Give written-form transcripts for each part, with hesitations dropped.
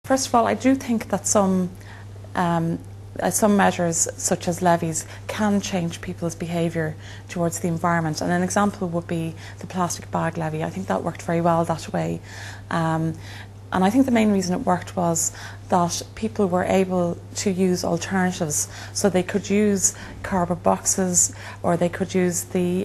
First of all, I do think that some measures, such as levies, can change people's behaviour towards the environment. And an example would be the plastic bag levy. I think that worked very well that way. And I think the main reason it worked was that people were able to use alternatives. So they could use cardboard boxes, or they could use the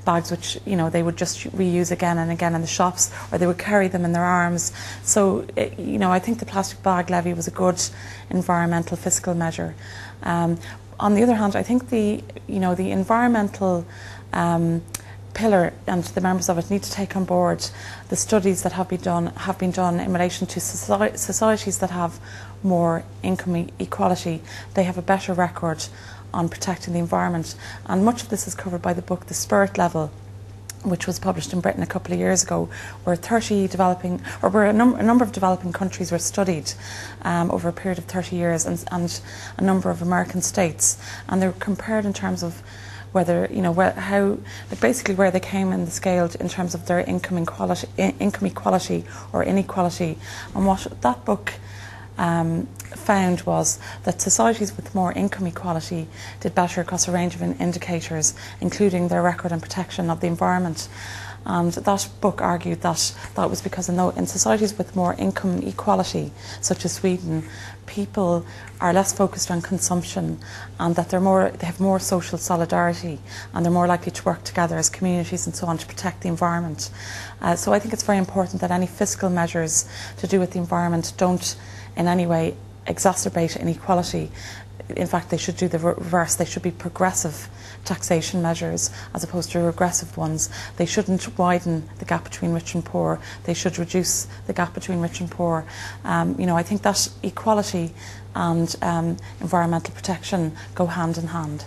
bags which, you know, they would just reuse again and again in the shops, or they would carry them in their arms. So, you know, I think the plastic bag levy was a good environmental fiscal measure. On the other hand, I think the environmental pillar and the members of it need to take on board the studies that have been done in relation to societies that have more income equality. They have a better record on protecting the environment, and much of this is covered by the book The Spirit Level, which was published in Britain a couple of years ago, where a number of developing countries were studied over a period of 30 years, and a number of American states, and they were compared in terms of whether, you know, basically where they came in the scale in terms of their income equality or inequality. And what that book found was that societies with more income equality did better across a range of indicators, including their record and protection of the environment. And that book argued that that was because in societies with more income equality, such as Sweden, people are less focused on consumption, and that they have more social solidarity, and they're more likely to work together as communities and so on to protect the environment. So I think it's very important that any fiscal measures to do with the environment don't in any way exacerbate inequality. In fact, they should do the reverse. They should be progressive taxation measures as opposed to regressive ones. They shouldn't widen the gap between rich and poor. They should reduce the gap between rich and poor. You know, I think that equality and environmental protection go hand in hand.